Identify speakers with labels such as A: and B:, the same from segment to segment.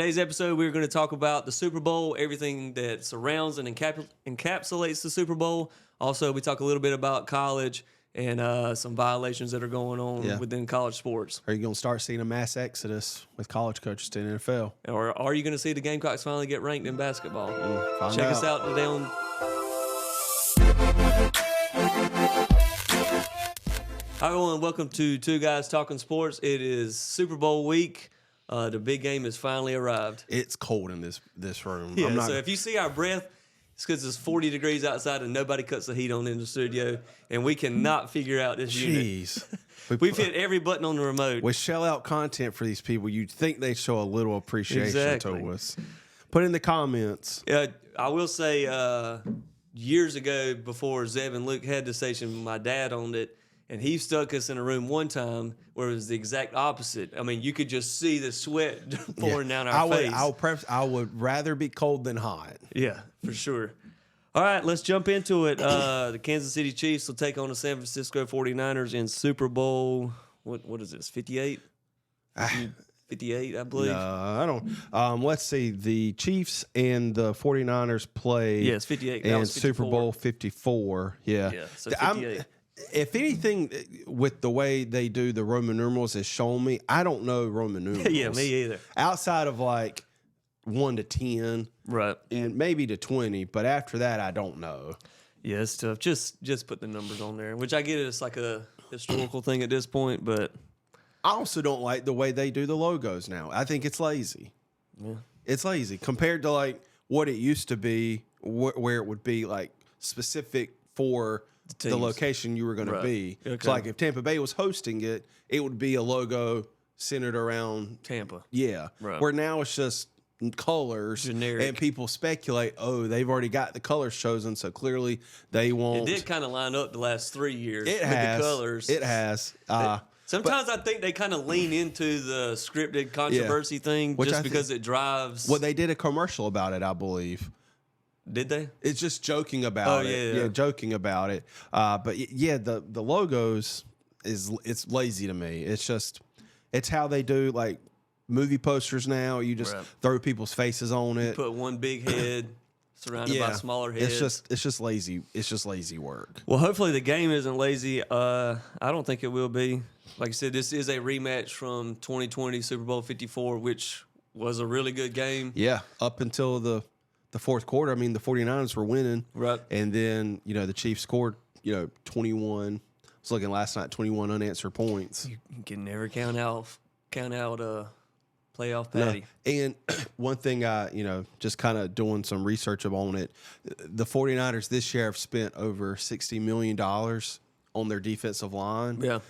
A: Today's episode, we're going to talk about the Super Bowl, everything that surrounds and encapsulates the Super Bowl. Also, we talk a little bit about college and some violations that are going on within college sports.
B: Are you going to start seeing a mass exodus with college coaches to the NFL?
A: Or are you going to see the Gamecocks finally get ranked in basketball?
B: Check
A: us out today on... Hi, everyone. Welcome to Two Guys Talking Sports. It is Super Bowl week. The big game has finally arrived.
B: It's cold in this room.
A: Yeah, so if you see our breath, it's because it's 40 degrees outside and nobody cuts the heat on in the studio, and we cannot figure out this unit. We've hit every button on the remote.
B: We shell out content for these people. You'd think they show a little appreciation to us. Put in the comments.
A: I will say years ago, before Zeb and Luke had the station, my dad owned it. And he stuck us in a room one time where it was the exact opposite. I mean, you could just see the sweat pouring down our face.
B: I would rather be cold than hot.
A: Yeah, for sure. All right, let's jump into it. The Kansas City Chiefs will take on the San Francisco 49ers in Super Bowl. What is this, 58? 58, I believe.
B: No, I don't. Let's see. The Chiefs and the 49ers play.
A: Yeah, it's 58.
B: And Super Bowl 54. Yeah.
A: Yeah, so 58.
B: If anything, with the way they do the Roman numerals has shown me, I don't know Roman numerals.
A: Yeah, me either.
B: Outside of like 1 to 10,
A: right,
B: and maybe to 20, but after that, I don't know.
A: Yeah, it's tough. Just put the numbers on there, which I get it's like a historical thing at this point, but
B: I also don't like the way they do the logos now. I think it's lazy.
A: Yeah,
B: it's lazy compared to like what it used to be, where it would be like specific for the location you were going to be. Okay. So like if Tampa Bay was hosting it, it would be a logo centered around
A: Tampa.
B: Yeah.
A: Right.
B: Where now it's just colors.
A: Generic.
B: And people speculate, they've already got the colors chosen, so clearly they won't.
A: It did kind of line up the last 3 years
B: with
A: the colors.
B: It has.
A: Sometimes I think they kind of lean into the scripted controversy thing just because it drives.
B: Well, they did a commercial about it, I believe.
A: Did they?
B: It's just joking about it. Yeah, joking about it. But yeah, the logos it's lazy to me. It's how they do like movie posters now. You just throw people's faces on it.
A: You put one big head surrounded by smaller heads.
B: It's just lazy. It's just lazy work.
A: Well, hopefully the game isn't lazy. I don't think it will be. Like I said, this is a rematch from 2020 Super Bowl 54, which was a really good game.
B: Yeah, up until the fourth quarter. I mean, the 49ers were winning. Right. And then, the Chiefs scored, 21. I was looking last night, 21 unanswered points.
A: You can never count out playoff Patty.
B: No. And one thing just kind of doing some research on it, the 49ers this year have spent over $60 million on their defensive line. Yeah.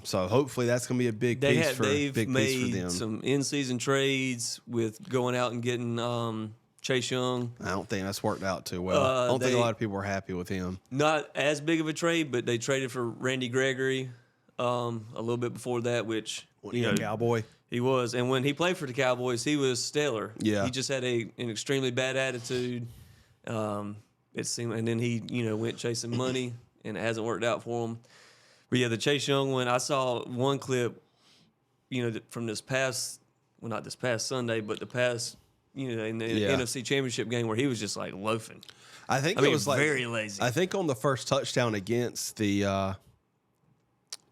B: So hopefully that's going to be a big piece for them.
A: They've made some in-season trades with going out and getting Chase Young.
B: I don't think that's worked out too well. I don't think a lot of people are happy with him.
A: Not as big of a trade, but they traded for Randy Gregory a little bit before that, which
B: a Cowboy.
A: He was, and when he played for the Cowboys, he was stellar.
B: Yeah,
A: he just had an extremely bad attitude. It seemed, and then he went chasing money, and it hasn't worked out for him. But yeah, the Chase Young one, I saw one clip, from this past, well, not this past Sunday, but the past. In the NFC Championship game where he was just like loafing.
B: I mean, it was like
A: very lazy.
B: I think on the first touchdown against the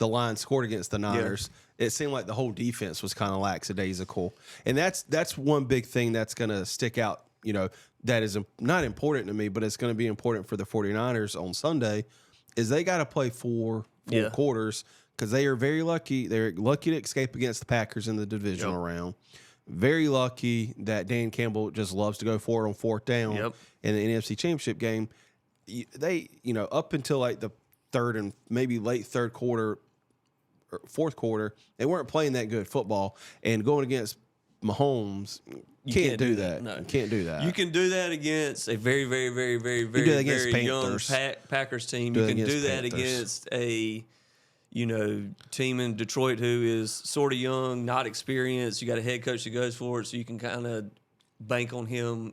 B: Lions scored against the Niners, it seemed like the whole defense was kind of lackadaisical. And that's one big thing that's going to stick out, that is not important to me, but it's going to be important for the 49ers on Sunday, is they got to play four quarters because they are very lucky. They're lucky to escape against the Packers in the divisional round. Very lucky that Dan Campbell just loves to go for it on fourth down in the NFC Championship game. They, up until like the third and maybe late third quarter, or fourth quarter, they weren't playing that good football. And going against Mahomes, you can't do that. No. You can't do that.
A: You can do that against a very, very, very, very, very, very young Packers team. You can do that against a team in Detroit who is sort of young, not experienced. You got a head coach that goes for it, so you can kind of bank on him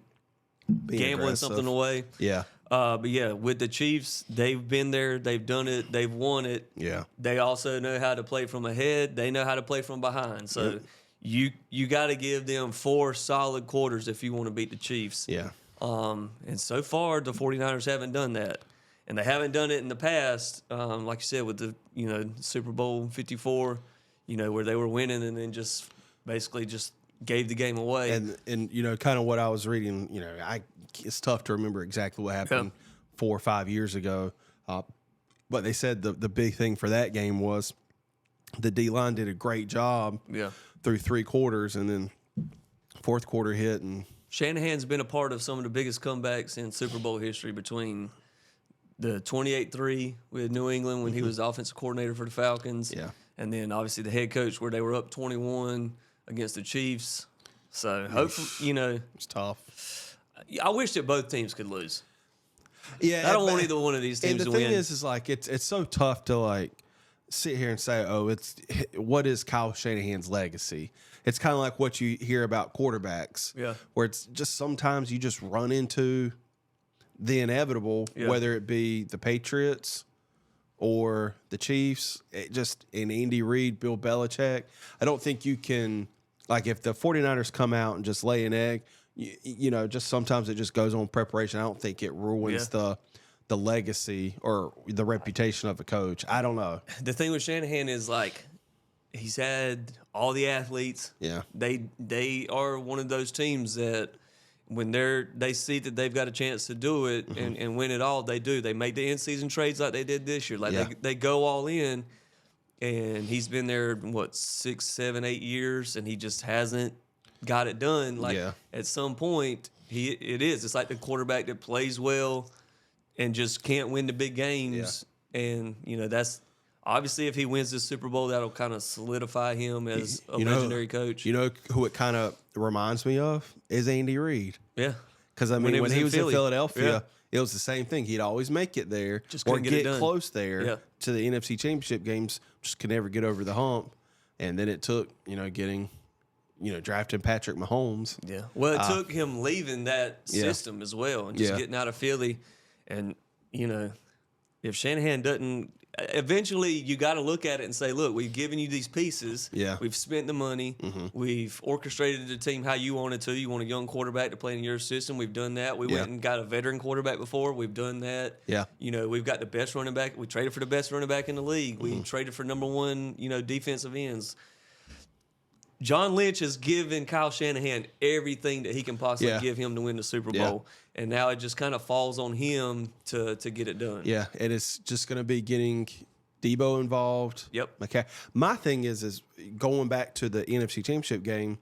A: gambling something away.
B: Yeah.
A: But yeah, with the Chiefs, they've been there, they've done it, they've won it.
B: Yeah.
A: They also know how to play from ahead. They know how to play from behind. So you got to give them 4 solid quarters if you want to beat the Chiefs.
B: Yeah.
A: And so far, the 49ers haven't done that. And they haven't done it in the past, like you said, with the Super Bowl 54, where they were winning and then just basically just gave the game away.
B: And kind of what I was reading, it's tough to remember exactly what happened 4 or 5 years ago. But they said the big thing for that game was the D-line did a great job through 3 quarters, and then fourth quarter hit. And
A: Shanahan's been a part of some of the biggest comebacks in Super Bowl history, between the 28-3 with New England when he was the offensive coordinator for the Falcons.
B: Yeah.
A: And then obviously the head coach where they were up 21 against the Chiefs. So hopefully,
B: it's tough.
A: I wish that both teams could lose.
B: Yeah.
A: I don't want either one of these teams to win.
B: And the thing is like it's so tough to sit here and say, what is Kyle Shanahan's legacy? It's kind of like what you hear about quarterbacks.
A: Yeah.
B: Where it's just sometimes you just run into the inevitable, whether it be the Patriots or the Chiefs, in Andy Reid, Bill Belichick. I don't think you can, if the 49ers come out and just lay an egg, just sometimes it just goes on preparation. I don't think it ruins the legacy or the reputation of a coach. I don't know.
A: The thing with Shanahan is he's had all the athletes.
B: Yeah.
A: They are one of those teams that when they see that they've got a chance to do it and win it all, they do. They make the in-season trades like they did this year. They go all in, and he's been there, 6, 7, 8 years, and he just hasn't got it done. At some point, it's like the quarterback that plays well and just can't win the big games. Yeah. And, that's obviously if he wins this Super Bowl, that'll kind of solidify him as a legendary coach.
B: You know who it kind of reminds me of is Andy Reid.
A: Yeah.
B: Because, when he was in Philadelphia, it was the same thing. He'd always make it there or get close there to the NFC Championship games, just could never get over the hump. And then it took, getting drafting Patrick Mahomes.
A: Yeah. Well, it took him leaving that system as well and just getting out of Philly. And, if Shanahan doesn't, eventually you got to look at it and say, look, we've given you these pieces.
B: Yeah.
A: We've spent the money. Mm-hmm. We've orchestrated the team how you wanted to. You want a young quarterback to play in your system. We've done that. We went and got a veteran quarterback before. We've done that.
B: Yeah.
A: We've got the best running back. We traded for the best running back in the league. Mm-hmm. We traded for number 1, defensive ends. John Lynch has given Kyle Shanahan everything that he can possibly give him to win the Super Bowl. And now it just kind of falls on him to get it done.
B: Yeah, and it's just going to be getting Deebo involved.
A: Yep.
B: Okay. My thing is going back to the NFC Championship game,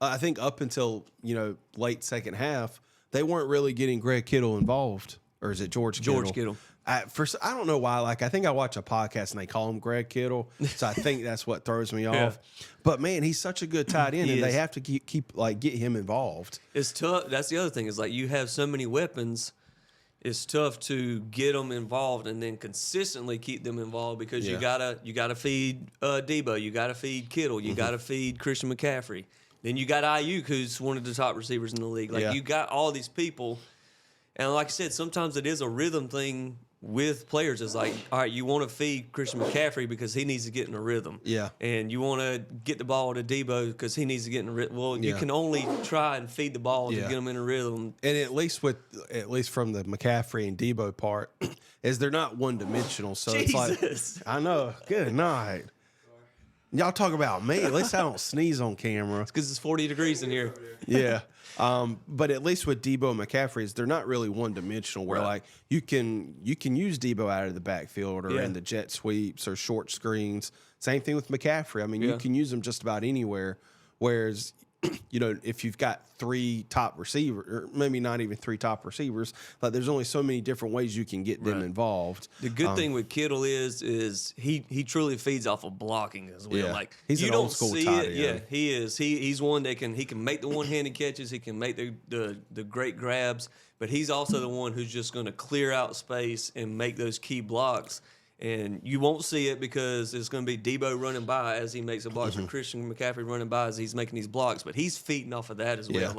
B: I think up until, late second half, they weren't really getting Greg Kittle involved. Or is it George Kittle?
A: George Kittle.
B: I don't know why. I think I watch a podcast and they call him Greg Kittle, so I think that's what throws me off. But man, he's such a good tight end, and they have to keep get him involved.
A: It's tough. That's the other thing is you have so many weapons. It's tough to get them involved and then consistently keep them involved because you gotta feed Deebo, you gotta feed Kittle, you gotta feed Christian McCaffrey. Then you got Ayuk, who's one of the top receivers in the league. You got all these people, and like I said, sometimes it is a rhythm thing. With players, it's all right, you want to feed Christian McCaffrey because he needs to get in a rhythm.
B: Yeah.
A: And you want to get the ball to Deebo because he needs to get in a rhythm. Well, you can only try and feed the ball to get him in a rhythm.
B: And at least from the McCaffrey and Deebo part, is they're not one-dimensional. So
A: Jesus.
B: I know. Good night. Y'all talk about me. At least I don't sneeze on camera.
A: It's because it's 40 degrees in here.
B: Yeah. But at least with Deebo and McCaffrey, they're not really one-dimensional where, you can use Deebo out of the backfield or in the jet sweeps or short screens. Same thing with McCaffrey. I mean, you can use them just about anywhere, whereas if you've got 3 top receivers, or maybe not even 3 top receivers, there's only so many different ways you can get them involved.
A: The good thing with Kittle is he truly feeds off of blocking as well.
B: Yeah. He's
A: you
B: an
A: don't
B: old school
A: see
B: tight
A: it.
B: end.
A: Yeah, he is. He's one that he can make the one-handed catches. He can make the great grabs, but he's also the one who's just going to clear out space and make those key blocks. And you won't see it because it's going to be Deebo running by as he makes a block, or Christian McCaffrey running by as he's making these blocks. But he's feeding off of that as well.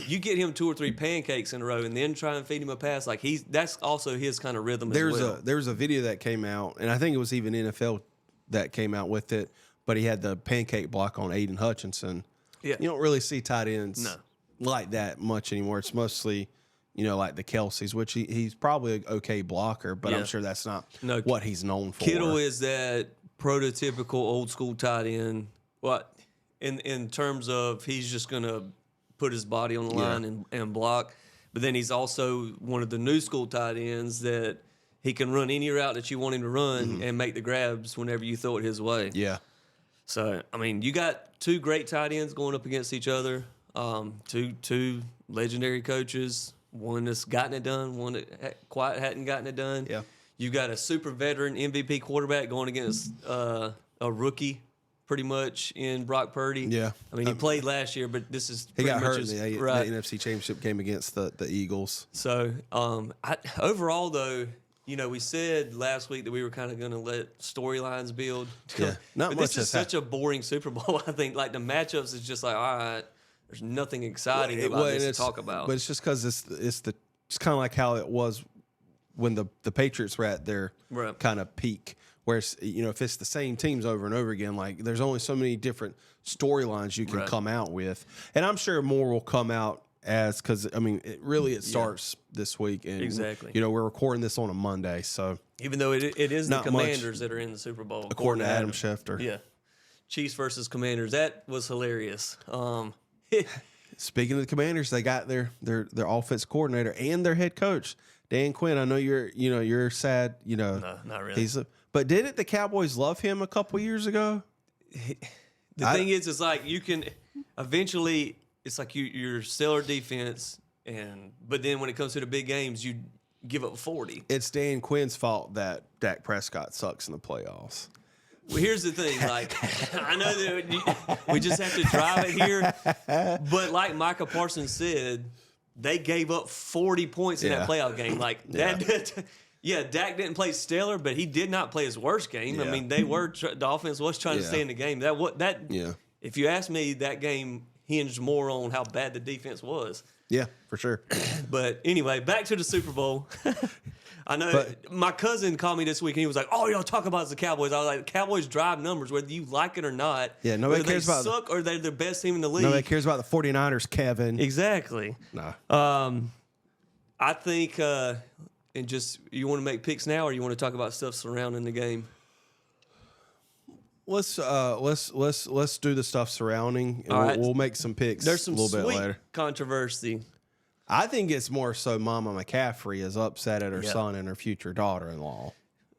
A: You get him 2 or 3 pancakes in a row and then try and feed him a pass. That's also his kind of rhythm as well.
B: There's a video that came out, and I think it was even NFL that came out with it. but he had the pancake block on Aiden Hutchinson.
A: Yeah.
B: You don't really see tight ends
A: No.
B: like that much anymore. It's mostly, like the Kelces, which he's probably an okay blocker, but
A: Yeah.
B: I'm sure that's not
A: No,
B: what he's known for.
A: Kittle is that prototypical old school tight end. What in terms of he's just gonna put his body on the line and block, but then he's also one of the new school tight ends that he can run any route that you want him to run and make the grabs whenever you throw it his way.
B: Yeah.
A: So I mean, you got two great tight ends going up against each other. Two legendary coaches. One that's gotten it done. One that quite hadn't gotten it done.
B: Yeah.
A: You got a super veteran MVP quarterback going against a rookie, pretty much in Brock Purdy.
B: Yeah.
A: I mean, he played last year, but this is
B: He
A: pretty
B: got
A: much
B: hurt in the NFC Championship game against the Eagles.
A: So overall, though, we said last week that we were kind of going to let storylines build.
B: Yeah. Not
A: but
B: much
A: this is such a boring Super Bowl. I think like the matchups is just like, all right, there's nothing exciting about this to talk about.
B: But it's just because it's kind of like how it was when the Patriots were at their kind of peak. Whereas, if it's the same teams over and over again, like there's only so many different storylines you can come out with. And I'm sure more will come out because, I mean, it starts this week. And,
A: exactly.
B: We're recording this on a Monday. So
A: even though it is the
B: not
A: Commanders that are in the Super Bowl.
B: according to Adam Schefter.
A: Yeah. Chiefs versus Commanders. That was hilarious.
B: Speaking of the Commanders, they got their offense coordinator and their head coach, Dan Quinn. I know you're sad.
A: No, not really.
B: But didn't the Cowboys love him a couple years ago?
A: The thing is, it's like you can eventually. It's like you're stellar defense, but then when it comes to the big games, you give up 40.
B: It's Dan Quinn's fault that Dak Prescott sucks in the playoffs.
A: Well, here's the thing. Like, I know that we just have to drive it here, but like Micah Parsons said, they gave up 40 points in that playoff game. Like that. Yeah, Dak didn't play stellar, but he did not play his worst game.
B: Yeah.
A: I mean, the offense was trying to stay in the game. If you ask me, that game hinged more on how bad the defense was.
B: Yeah, for sure.
A: But anyway, back to the Super Bowl. I know my cousin called me this week and he was like, "Oh, y'all talk about the Cowboys." I was like, "The Cowboys drive numbers, whether you like it or not.
B: Yeah, nobody cares about
A: suck or they're the best team in the league.
B: Nobody cares about the 49ers, Kevin.
A: Exactly.
B: No.
A: I think, and just you want to make picks now, or you want to talk about stuff surrounding the game?
B: Let's do the stuff surrounding, and we'll make some picks.
A: There's some
B: a little bit
A: sweet
B: later.
A: controversy.
B: I think it's more so Mama McCaffrey is upset at her son and her future daughter-in-law.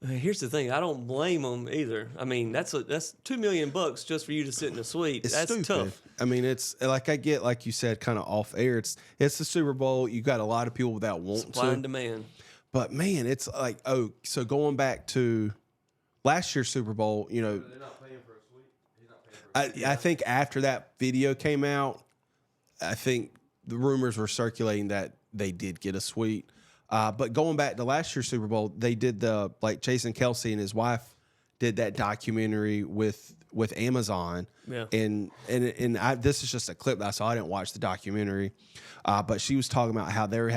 A: Here's the thing: I don't blame them either. I mean, that's $2 million just for you to sit in a suite. That's
B: stupid.
A: tough.
B: I mean, it's like I get, like you said, kind of off air. It's the Super Bowl. You got a lot of people that want
A: Supply and demand.
B: But man, it's like so going back to last year's Super Bowl,
C: They're not paying for a suite. He's not paying for a
B: I think after that video came out, I think the rumors were circulating that they did get a suite. But going back to last year's Super Bowl, they did Jason Kelce and his wife did that documentary with Amazon.
A: Yeah.
B: And this is just a clip that I saw. I didn't watch the documentary. But she was talking about how they're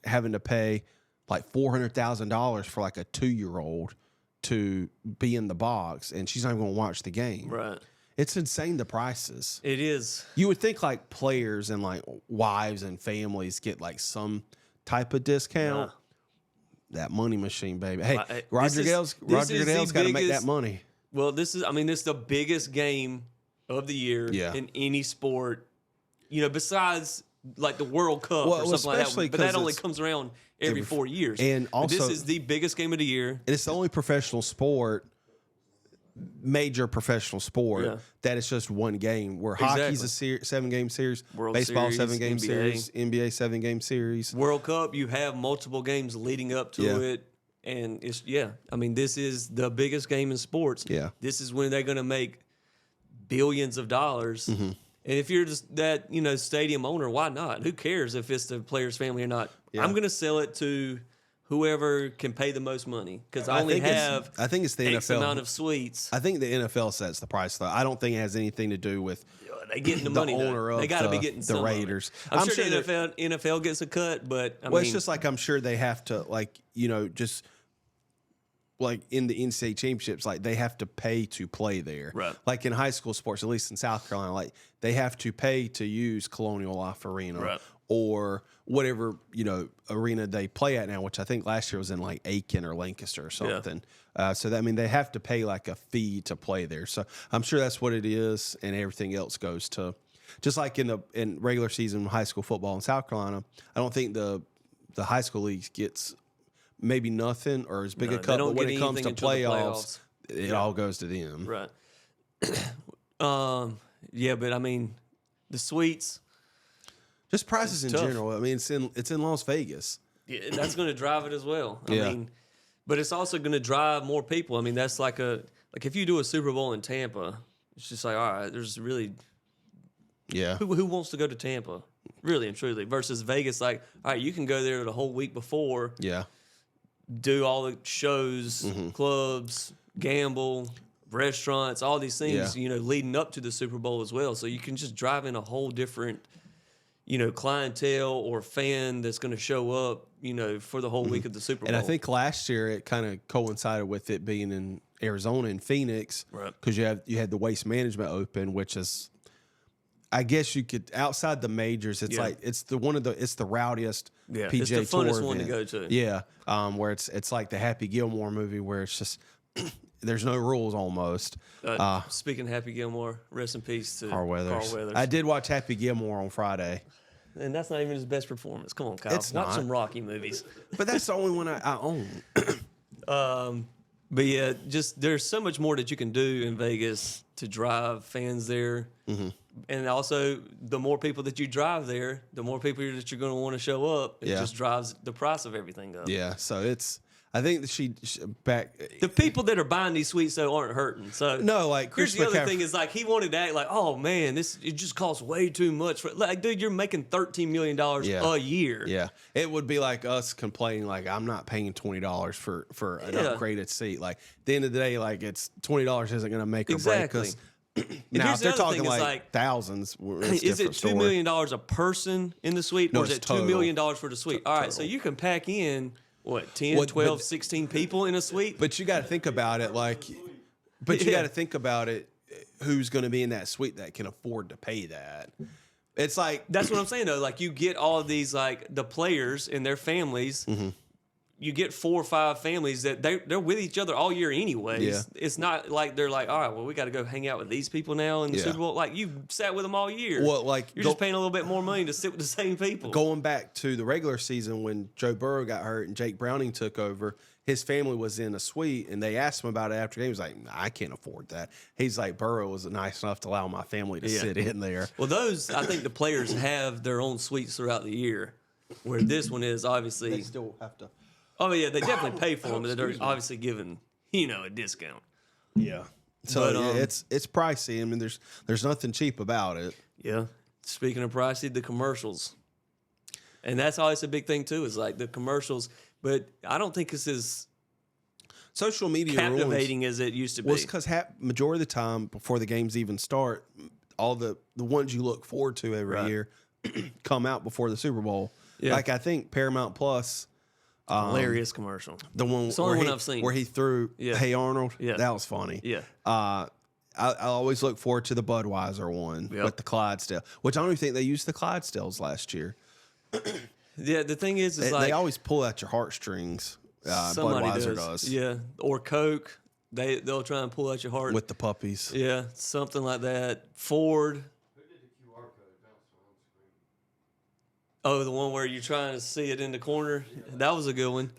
B: having to pay like $400,000 for like a 2-year-old to be in the box, and she's not even going to watch the game.
A: Right.
B: It's insane, the prices.
A: It is.
B: You would think like players and like wives and families get like some type of discount. That money machine, baby. Hey, Roger Goodell's got to make that money.
A: Well, this is the biggest game of the year in any sport. Besides like the World Cup or something like that. But that only comes around every 4 years.
B: And also,
A: this is the biggest game of the year.
B: And it's the only professional sport, major professional sport, that it's just one game. Where hockey's a 7-game series,
A: World
B: baseball
A: Series,
B: 7-game
A: NBA.
B: series, NBA 7-game series.
A: World Cup, you have multiple games leading up to it. And it's this is the biggest game in sports.
B: Yeah.
A: This is when they're going to make billions of dollars. Mm-hmm. And if you're just that, stadium owner, why not? Who cares if it's the player's family or not? Yeah. I'm going to sell it to whoever can pay the most money because I think it's the X NFL amount of suites.
B: I think the NFL sets the price, though. I don't think it has anything to do with
A: they getting the money.
B: Owner of
A: they got to be getting
B: the Raiders.
A: I'm sure the NFL gets a cut, but
B: it's just like I'm sure they have to just like in the NCAA championships, like they have to pay to play there.
A: Right.
B: Like in high school sports, at least in South Carolina, like they have to pay to use Colonial Life Arena
A: Right.
B: or whatever, arena they play at now, which I think last year was in like Aiken or Lancaster or something. So that, I mean, they have to pay like a fee to play there. So I'm sure that's what it is, and everything else goes to, just like in regular season high school football in South Carolina. I don't think the high school leagues gets maybe nothing or as big a cut, but when it comes to playoffs, it all goes to them.
A: Right. Yeah, but I mean, the suites.
B: Just prices in
A: tough.
B: general. I mean, it's in Las Vegas.
A: Yeah, that's going to drive it as well. I
B: Yeah.
A: mean, but it's also going to drive more people. I mean, that's like if you do a Super Bowl in Tampa, it's just like, all right, there's really who wants to go to Tampa, really and truly, versus Vegas. Like, all right, you can go there the whole week before.
B: Yeah.
A: Do all the shows, clubs, gamble, restaurants, all these things, leading up to the Super Bowl as well. So you can just drive in a whole different, clientele or fan that's going to show up, for the whole week of the Super Bowl.
B: And I think last year it kind of coincided with it being in Arizona and Phoenix,
A: right?
B: Because you had the Waste Management Open, which is, I guess you could, outside the majors, it's like it's the rowdiest PGA
A: it's the
B: Tour
A: funnest one to
B: event.
A: go to.
B: Yeah, where it's like the Happy Gilmore movie where it's just there's no rules almost.
A: Speaking of Happy Gilmore, rest in peace to
B: Carl Weathers.
A: Carl Weathers.
B: I did watch Happy Gilmore on Friday,
A: and that's not even his best performance. Come on, Kyle.
B: It's
A: Watch
B: not.
A: some Rocky movies.
B: but that's the only one I own.
A: But yeah, just there's so much more that you can do in Vegas to drive fans there. And also, the more people that you drive there, the more people that you're going to want to show up. It just drives the price of everything up.
B: Yeah, so I think that she back.
A: The people that are buying these suites though aren't hurting. So
B: No, like Chris
A: here's the other
B: McCaffrey-
A: thing is like he wanted to act like, oh man, it just costs way too much. Like, dude, you're making $13 million a year.
B: Yeah, it would be like us complaining, like I'm not paying $20 for an upgraded seat. Like at the end of the day, like it's $20 isn't going to make or break us. Now,
A: here's
B: if they're
A: the other
B: talking
A: thing is,
B: like thousands, it's
A: is it
B: different
A: $2
B: story.
A: million a person in the suite,
B: No,
A: or is
B: it's
A: it $2 million
B: total.
A: for the suite? All right, so you can pack in what 10,
B: What-
A: 12,
B: but-
A: 16 people in a suite.
B: But you got to think about it, you got to think about it. Who's going to be in that suite that can afford to pay that? It's like
A: That's what I'm saying though. Like you get all of these like the players and their families. You get 4 or 5 families that they're with each other all year anyways.
B: Yeah.
A: It's not like they're like, all right, well, we got to go hang out with these people now in the
B: Yeah.
A: Super Bowl. Like you sat with them all year.
B: Well, like,
A: you're just paying a little bit more money to sit with the same people.
B: going back to the regular season when Joe Burrow got hurt and Jake Browning took over. His family was in a suite, and they asked him about it after the game. He was like, I can't afford that. He's like, Burrow was nice enough to allow my family to sit in there.
A: Well, those I think the players have their own suites throughout the year, where this one is obviously.
B: They still have to.
A: Oh yeah, they definitely pay for them, but they're obviously given a discount.
B: Yeah. So
A: But,
B: yeah, it's pricey. I mean, there's nothing cheap about it.
A: Yeah. Speaking of pricey, the commercials, and that's always a big thing too. Is like the commercials, but I don't think it's as
B: Social media
A: captivating as it used to be.
B: Well, it's because majority of the time before the games even start, all the ones you look forward to every year come out before the Super Bowl.
A: Yeah.
B: Like I think Paramount Plus.
A: Hilarious commercial.
B: The one,
A: It's the only one I've seen.
B: where he threw Hey Arnold.
A: Yeah.
B: That was funny.
A: Yeah.
B: I always look forward to the Budweiser one with the Clydesdale, which I don't even think they used the Clydesdales last year.
A: Yeah. The thing is
B: They
A: like
B: always pull at your heartstrings.
A: somebody
B: Budweiser
A: does. Yeah. Or Coke. They'll try and pull at your heart
B: with the puppies.
A: Yeah, something like that. Ford.
C: Who did the QR code bounce on screen?
A: Oh, the one where you're trying to see it in the corner. That was a good one.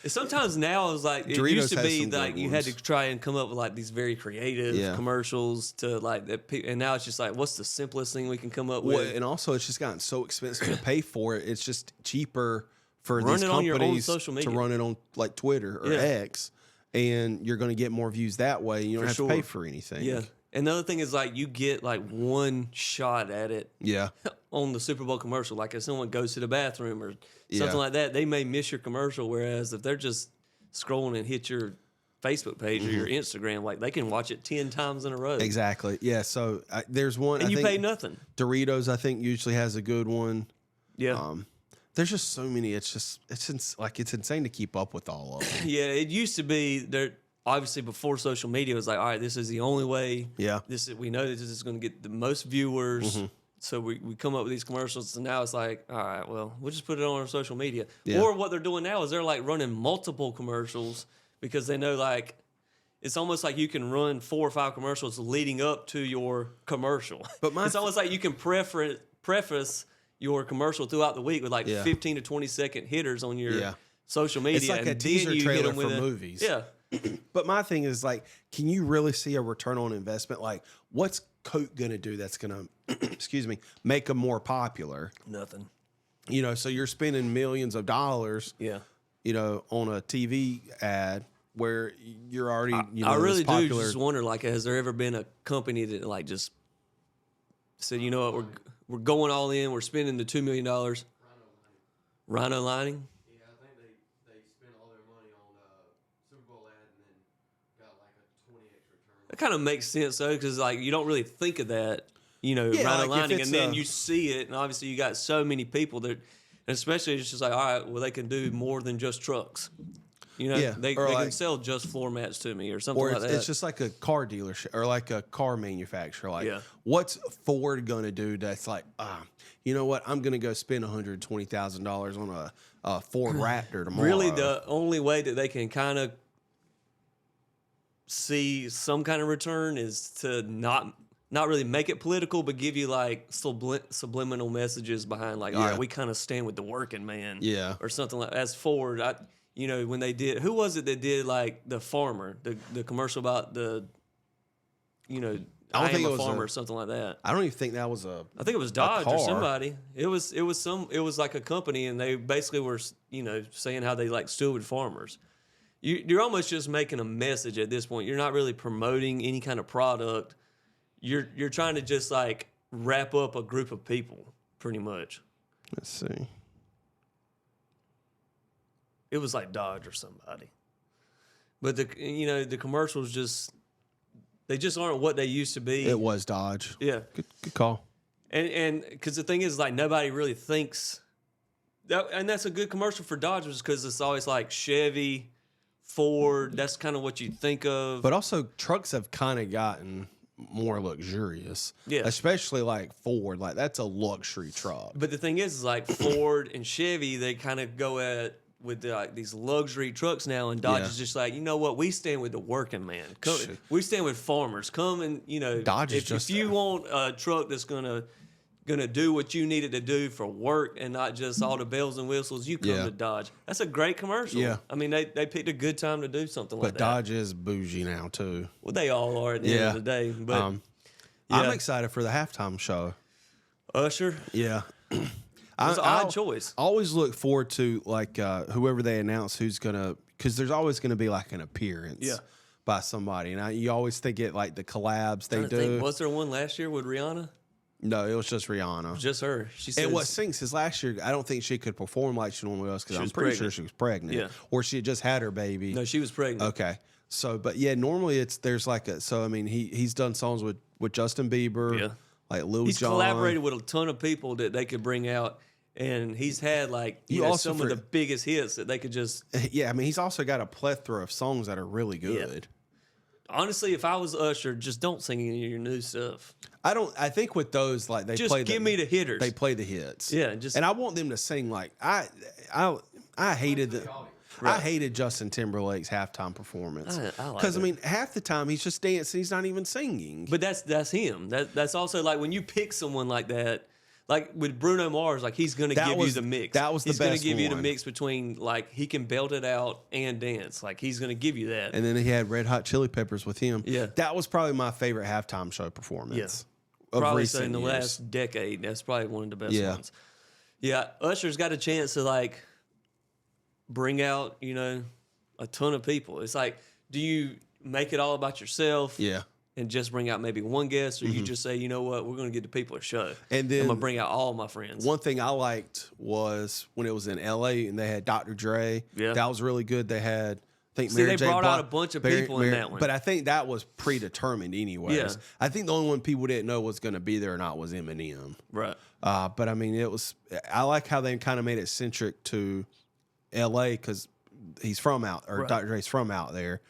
A: Sometimes now it was like it
B: Doritos
A: used to
B: has
A: be
B: some good
A: like you had to
B: ones.
A: try and come up with like these very creative commercials to like that. And now it's just like, what's the simplest thing we can come up
B: Well,
A: with?
B: and also it's just gotten so expensive to pay for it. It's just cheaper for
A: Run
B: these
A: it on your own
B: companies
A: social
B: to
A: media.
B: run it on like Twitter or X, and you're going to get more views that way. You don't have to pay for anything.
A: Yeah. And the other thing is like you get like one shot at it.
B: Yeah.
A: On the Super Bowl commercial, like if someone goes to the bathroom or something like that, they may miss your commercial. Whereas if they're just scrolling and hit your Facebook page or your Instagram, like they can watch it 10 times in a row.
B: Exactly. Yeah. So there's one.
A: And
B: I
A: you
B: think
A: pay nothing.
B: Doritos, I think, usually has a good one.
A: Yeah.
B: There's just so many. It's insane to keep up with all of them.
A: Yeah, it used to be there. Obviously, before social media, it was like, all right, this is the only way.
B: Yeah.
A: We know this is going to get the most viewers. So we come up with these commercials, and now it's like, all right, well, we'll just put it on our social media.
B: Yeah.
A: Or what they're doing now is they're like running multiple commercials because they know like it's almost like you can run 4 or 5 commercials leading up to your commercial.
B: But
A: it's almost like you can preface your commercial throughout the week with like 15 to 20-second hitters on your social media.
B: It's like
A: and
B: a teaser trailer for
A: with
B: movies.
A: Yeah.
B: But my thing is like, can you really see a return on investment? Like, what's Coke gonna do that's gonna, excuse me, make them more popular?
A: Nothing.
B: You know, so you're spending millions of dollars.
A: Yeah.
B: You know, on a TV ad where you're already.
A: I really do
B: popular.
A: just wonder, like, has there ever been a company that like just said, you know what, we're going all in, we're spending the $2 million. Rhino lining.
C: Yeah, I think they spent all their money on Super Bowl ad and then got like a 20x return.
A: That kind of makes sense though, because like you don't really think of that, you know,
B: Yeah,
A: rhino
B: like, if
A: lining,
B: it's
A: and then you see it, and obviously you got so many people that, and especially it's just like, all right, well they can do more than just trucks. You know,
B: Yeah,
A: they
B: or
A: can
B: like-
A: sell just floor mats to me or something
B: Or
A: like that.
B: it's just like a car dealership or like a car manufacturer. Like,
A: Yeah.
B: what's Ford gonna do that's like, you know what? I'm gonna go spend $120,000 on a Ford Raptor tomorrow.
A: Really, the only way that they can kind of see some kind of return is to not really make it political, but give you like subliminal messages behind, like, all
B: Yeah.
A: right, we kind of stand with the working man,
B: Yeah.
A: or something like. As Ford, you know, when they did, who was it that did like the farmer, the commercial about the, you know,
B: I don't think
A: am
B: it
A: a
B: was
A: farmer, or something like that.
B: I don't even think that was
A: I think it was Dodge or
B: car.
A: somebody. It was like a company, and they basically were, you know, saying how they like stood with farmers. You're almost just making a message at this point. You're not really promoting any kind of product. You're trying to just like wrap up a group of people, pretty much.
B: Let's see.
A: It was like Dodge or somebody. But the commercials just aren't what they used to be.
B: It was Dodge.
A: Yeah.
B: Good call.
A: And because the thing is, like, nobody really thinks that, and that's a good commercial for Dodgers because it's always like Chevy, Ford. That's kind of what you think of.
B: But also, trucks have kind of gotten more luxurious.
A: Yeah.
B: Especially like Ford. Like, that's a luxury truck.
A: But the thing is like Ford and Chevy, they kind of go at with like these luxury trucks now, and Dodge is just like, you know what, we stand with the working man. We stand with farmers. Come and, you know,
B: Dodge is
A: if you want a truck that's gonna do what you needed to do for work and not just all the bells and whistles, you come to Dodge. That's a great commercial.
B: Yeah.
A: I mean, they picked a good time to do something like
B: But
A: that.
B: Dodge is bougie now, too.
A: Well, they all are at the end of the day. But
B: I'm excited for the halftime show.
A: Usher,
B: Yeah.
A: it's an odd choice.
B: I always look forward to like whoever they announce who's gonna, because there's always gonna be like an appearance by somebody, and you always think it like the collabs they do.
A: Was there one last year with Rihanna?
B: No, it was just Rihanna.
A: Just her. She says,
B: And what stinks is last year I don't think she could perform like she normally does because I'm
A: was
B: pretty sure
A: pregnant.
B: she was pregnant,
A: Yeah.
B: or she had just had her baby.
A: No, she was pregnant.
B: Okay, so but yeah, normally there's like a, so I mean he's done songs with Justin Bieber, like Lil
A: He's
B: Jon.
A: collaborated with a ton of people that they could bring out, and he's had like
B: also
A: some of the biggest hits that they could just.
B: Yeah, I mean he's also got a plethora of songs that are really good.
A: Honestly, if I was Usher, just don't sing any of your new stuff.
B: I think with those, like they
A: Just
B: play
A: give me the hitters.
B: They play the hits.
A: Yeah, just
B: and I want them to sing like I hated I hated Justin Timberlake's halftime performance
A: I like
B: because
A: it.
B: I mean half the time he's just dancing, he's not even singing.
A: But that's him. That's also like when you pick someone like that, like with Bruno Mars, like he's gonna give you the mix.
B: That was the
A: he's
B: best
A: gonna give you the
B: one.
A: mix between like he can belt it out and dance. Like he's gonna give you that.
B: And then he had Red Hot Chili Peppers with him.
A: Yeah.
B: That was probably my favorite halftime show performance. Of
A: Probably
B: recent
A: so in the
B: years.
A: last decade. That's probably one of the best
B: Yeah.
A: ones. Yeah, Usher's got a chance to like bring out, you know, a ton of people. It's like, do you make it all about yourself?
B: Yeah.
A: And just bring out maybe one guest, or you just say, you know what, we're going to get the people a show.
B: And then
A: I'm going to bring out all my friends.
B: One thing I liked was when it was in LA and they had Dr. Dre.
A: Yeah.
B: That was really good. They had I think
A: See,
B: Mary
A: they
B: J.
A: brought out
B: Blige-
A: a bunch of people in that one.
B: But I think that was predetermined anyways.
A: Yeah.
B: I think the only one people didn't know was going to be there or not was Eminem.
A: Right.
B: But I mean, I like how they kind of made it centric to L.A. because he's from
A: Right.
B: Dr. Dre's from out there.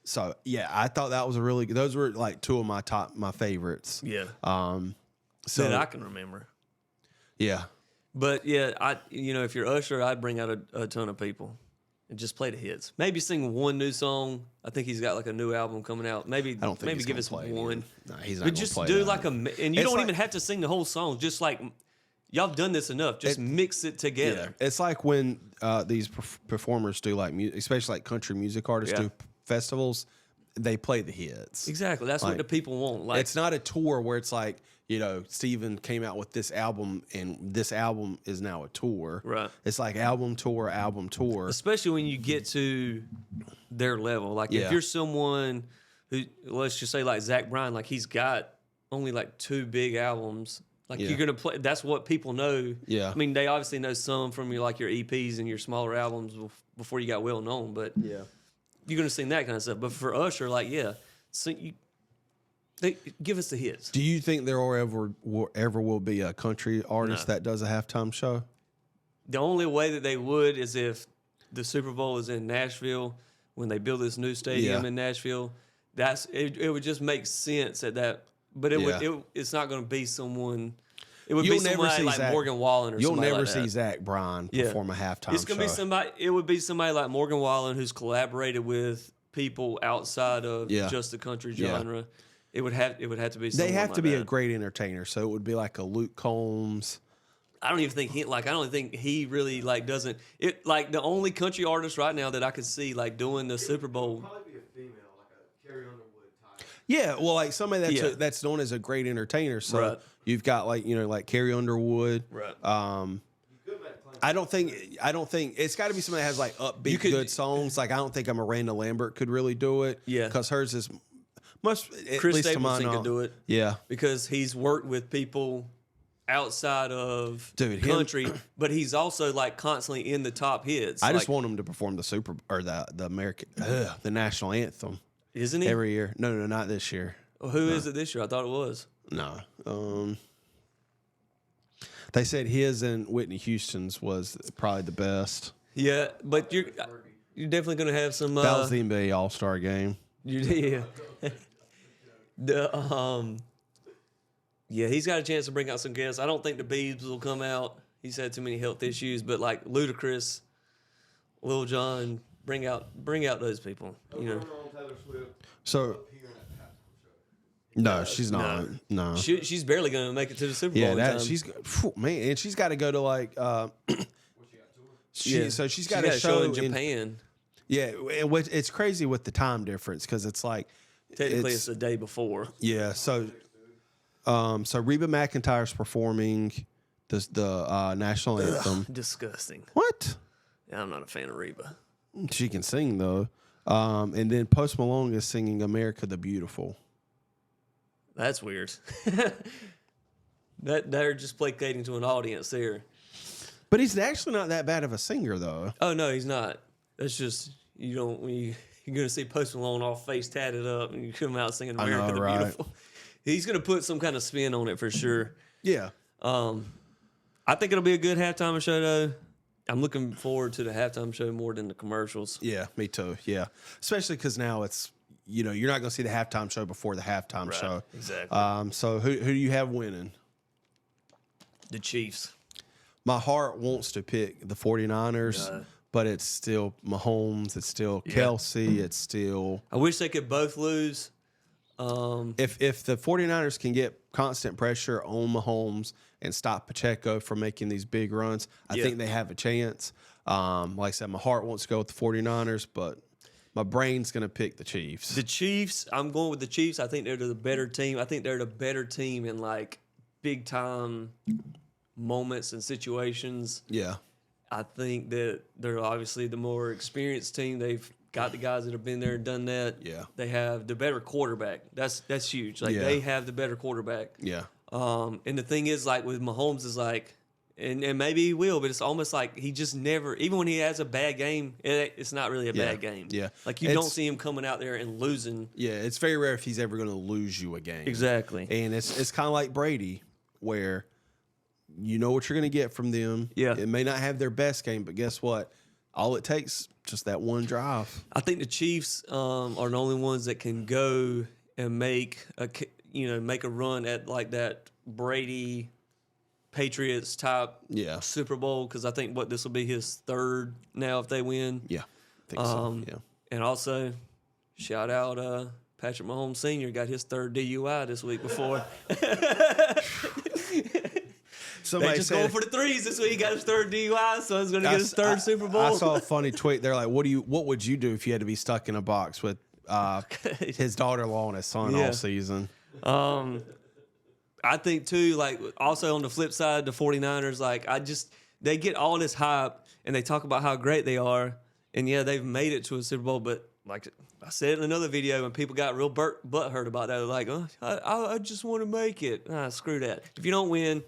B: So yeah, I thought that was a really good. Those were like two of my favorites.
A: Yeah.
B: So
A: That I can remember.
B: yeah,
A: But yeah, if you're Usher, I'd bring out a ton of people and just play the hits. Maybe sing one new song. I think he's got like a new album coming out. Maybe
B: I don't think
A: maybe
B: he's
A: give
B: gonna
A: us
B: play
A: one.
B: No, he's not.
A: But
B: gonna
A: just
B: play
A: do
B: that.
A: like and you
B: It's
A: don't
B: like-
A: even have to sing the whole song. Just like y'all have done this enough. Just mix it together.
B: Yeah. It's like when these performers do like especially like country music artists
A: Yeah.
B: do festivals. They play the hits.
A: Exactly. That's what
B: Like,
A: the people want. Like
B: It's not a tour where it's like, Steven came out with this album and this album is now a tour.
A: Right.
B: It's like album tour.
A: especially when you get to their level. Like if
B: Yeah.
A: you're someone who, let's just say like Zach Bryan, like he's got only like 2 big albums. Like
B: Yeah.
A: you're gonna play. That's what people know.
B: Yeah.
A: I mean, they obviously know some from your EPs and your smaller albums before you got well known. But
B: Yeah.
A: you're gonna sing that kind of stuff. But for Usher, like they give us the hits.
B: Do you think there ever will be a country artist
A: No.
B: that does a halftime show?
A: The only way that they would is if the Super Bowl is in Nashville when they build this new stadium
B: Yeah.
A: in Nashville. It would just make sense at that, but it's not going to be someone. It would
B: You'll
A: be
B: never
A: somebody
B: see
A: like
B: Zach-
A: Morgan Wallen or
B: You'll
A: somebody
B: never
A: like
B: see
A: that.
B: Zach Bryan
A: Yeah.
B: perform a halftime
A: It's gonna
B: show.
A: be somebody. It would be somebody like Morgan Wallen who's collaborated with people outside of
B: Yeah.
A: just the country
B: Yeah.
A: genre. It would have to be.
B: They
A: Someone
B: have
A: like
B: to be a
A: that.
B: great entertainer, so it would be like a Luke Combs.
A: I don't even think I don't think he really like doesn't it like the only country artist right now that I could see like doing the Super Bowl.
C: Probably be a female, like a Carrie Underwood type.
B: Yeah, well, like somebody
A: Yeah.
B: that's known as a great entertainer. So
A: Right.
B: you've got like Carrie Underwood.
A: Right.
C: Good make claim.
B: I don't think it's got to be somebody that has like upbeat,
A: could-
B: good songs. Like I don't think a Miranda Lambert could really do it.
A: Yeah.
B: because hers is much. At
A: Chris
B: least to my
A: Stapleton could
B: knowledge.
A: do it
B: Yeah,
A: because he's worked with people outside of
B: Dude, him-
A: country, but he's also like constantly in the top hits.
B: I just
A: Like,
B: want him to perform the American the national anthem
A: isn't he?
B: every year. No, not this year.
A: Who is it this year? I thought it was.
B: No. They said his and Whitney Houston's was probably the best.
A: Yeah, but you're definitely gonna have some.
B: That was the NBA All-Star game.
A: Yeah. Yeah, he's got a chance to bring out some guests. I don't think the Biebs will come out. He's had too many health issues, but like Ludacris, Lil Jon, bring out those people. You know,
C: Taylor Swift
B: So
C: appearing at the halftime show.
B: no, she's not. No.
A: she's barely gonna make it to the Super Bowl.
B: Yeah,
A: in
B: that
A: time.
B: she's man, and she's got to go to like
C: What she got to her?
B: so she's got
A: got
B: a show
A: in Japan.
B: Yeah, and it's crazy with the time difference because it's like
A: Technically, it's the day before.
B: yeah. So Reba McEntire's performing the national anthem.
A: Disgusting.
B: What?
A: Yeah, I'm not a fan of Reba.
B: She can sing though, and then Post Malone is singing "America the Beautiful."
A: That's weird. That they're just placating to an audience there.
B: But he's actually not that bad of a singer though.
A: Oh no, he's not. That's just you're gonna see Post Malone all face tatted up, and you come out singing
B: I know,
A: "America the
B: right?
A: Beautiful." He's gonna put some kind of spin on it for sure.
B: Yeah.
A: I think it'll be a good halftime show though. I'm looking forward to the halftime show more than the commercials.
B: Yeah, me too. Yeah, especially because now it's you're not going to see the halftime show before the halftime
A: Right,
B: show.
A: exactly.
B: So who do you have winning?
A: The Chiefs.
B: My heart wants to pick the 49ers,
A: Yeah.
B: but it's still Mahomes. It's still Kelce. It's still
A: I wish they could both lose.
B: if the 49ers can get constant pressure on Mahomes and stop Pacheco from making these big runs, I
A: Yeah.
B: think they have a chance. Like I said, my heart wants to go with the 49ers, but my brain's going to pick the Chiefs.
A: The Chiefs, I'm going with the Chiefs. I think they're the better team. I think they're the better team in like big time moments and situations.
B: Yeah.
A: I think that they're obviously the more experienced team. They've got the guys that have been there and done that.
B: Yeah.
A: They have the better quarterback. That's huge. Like
B: Yeah.
A: they have the better quarterback.
B: Yeah.
A: And the thing is, like with Mahomes, is like And maybe he will, but it's almost like he just never, even when he has a bad game, it's not really a bad game.
B: Yeah.
A: Like you don't see him coming out there and losing.
B: Yeah, it's very rare if he's ever going to lose you a game.
A: Exactly.
B: And it's kind of like Brady, where you know what you're going to get from them.
A: Yeah.
B: It may not have their best game, but guess what? All it takes just that one drive.
A: I think the Chiefs are the only ones that can go and make a run at like that Brady Patriots type Super Bowl, because I think this will be his third now if they win.
B: Yeah, I think so. Yeah.
A: And also, shout out Patrick Mahomes Sr. got his third DUI this week before.
B: Somebody
A: they just
B: said,
A: going for the threes this week. He got his third DUI, so he's going to get his third Super Bowl.
B: I saw a funny tweet. They're like, "What would you do if you had to be stuck in a box with his daughter-in-law and his son all season?"
A: I think too, like also on the flip side, the 49ers, like they get all this hype and they talk about how great they are, and yeah, they've made it to a Super Bowl, but like I said in another video, when people got real butthurt about that, they're like, "Oh, I just want to make it." Screw that. If you don't win,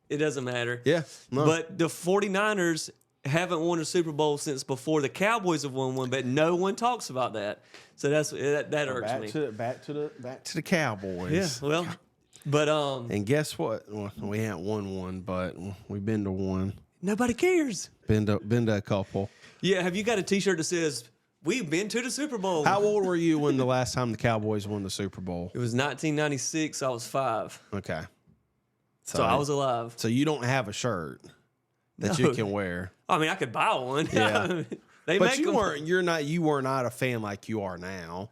A: it doesn't matter.
B: Yeah. No.
A: But the 49ers haven't won a Super Bowl since before the Cowboys have won one, but no one talks about that. So that irks me.
B: Back to the Cowboys.
A: Yeah, well, but
B: and guess what? Well, we haven't won one, but we've been to one.
A: Nobody cares.
B: Been to a couple.
A: Yeah, have you got a T-shirt that says "We've been to the Super Bowl"?
B: How old were you when the last time the Cowboys won the Super Bowl?
A: It was 1996. I was 5.
B: Okay.
A: So I was alive.
B: So you don't have a shirt that you can wear.
A: I mean, I could buy one.
B: Yeah.
A: But
B: you were not a fan like you are now.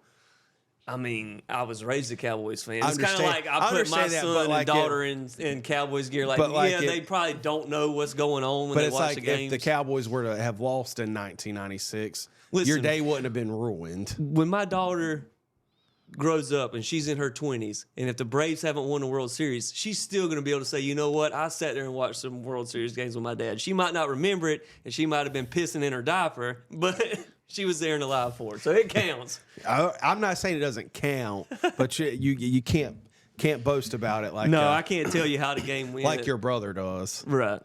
A: I mean, I was raised a Cowboys fan. It's kind of like I put
B: understand
A: my
B: that,
A: son
B: like
A: and daughter in Cowboys gear. Like, they probably don't know what's going on when they watch the games.
B: If the Cowboys were to have lost in 1996,
A: Listen,
B: your day wouldn't have been ruined.
A: When my daughter grows up and she's in her 20s, and if the Braves haven't won the World Series, she's still going to be able to say, you know what, I sat there and watched some World Series games with my dad. She might not remember it, and she might have been pissing in her diaper, but she was there and alive for it, so it counts.
B: I'm not saying it doesn't count, but you can't boast about it like
A: I can't tell you how the game went
B: like your brother does.
A: Right.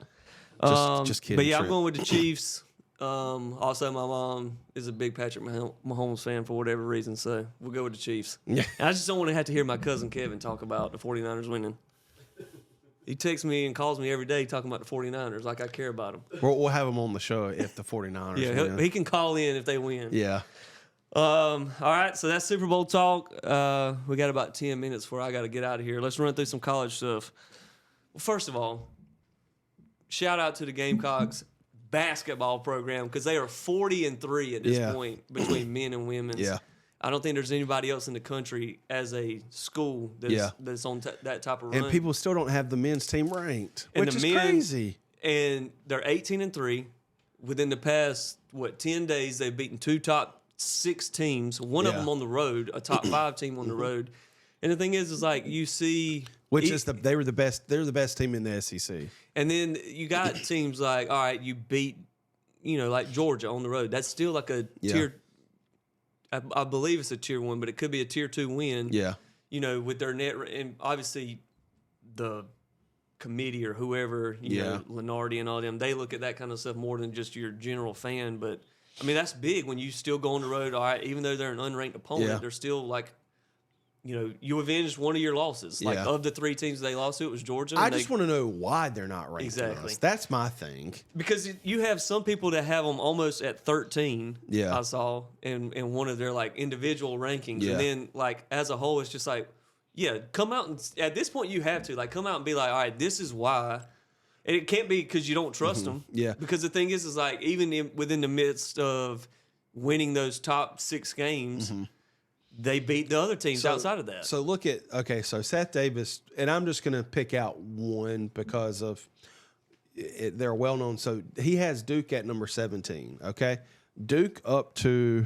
B: Just kidding.
A: But yeah, I'm going with the Chiefs. Also, my mom is a big Patrick Mahomes fan for whatever reason, so we'll go with the Chiefs.
B: Yeah.
A: I just don't want to have to hear my cousin Kevin talk about the 49ers winning. He texts me and calls me every day talking about the 49ers like I care about them.
B: We'll have him on the show if the 49ers win.
A: He can call in if they win.
B: Yeah.
A: All right, so that's Super Bowl talk. We got about 10 minutes before I got to get out of here. Let's run through some college stuff. Well, first of all, shout out to the Gamecocks basketball program, because they are 40-3 at this point between men and women.
B: Yeah.
A: I don't think there's anybody else in the country as a school that's on that type of run.
B: And people still don't have the men's team ranked,
A: and
B: which is crazy.
A: And they're 18-3. Within the past 10 days, they've beaten 2 top 6 teams. One of them on the road, a top 5 team on the road. And the thing is like you see,
B: they were the best. They're the best team in the SEC.
A: And then you got teams like, all right, you beat, like Georgia on the road. That's still like a tier. I believe it's a tier 1, but it could be a tier 2 win.
B: Yeah.
A: With their net, and obviously the committee or whoever, Lenardi and all them, they look at that kind of stuff more than just your general fan. But I mean, that's big when you still go on the road. All right, even though they're an unranked opponent, they're still like, you avenged one of your losses. Like of the 3 teams they lost to, it was Georgia.
B: I just want to know why they're not ranked.
A: Exactly.
B: That's my thing.
A: Because you have some people that have them almost at 13.
B: Yeah.
A: I saw in one of their like individual rankings,
B: Yeah.
A: and then like as a whole, it's just like, come out and at this point you have to like come out and be like, all right, this is why. And it can't be because you don't trust them.
B: Yeah.
A: Because the thing is like even within the midst of winning those top 6 games. They beat the other teams outside of that.
B: So look at, so Seth Davis, and I'm just going to pick out one because of they're well known. So he has Duke at number 17, okay? Duke up to,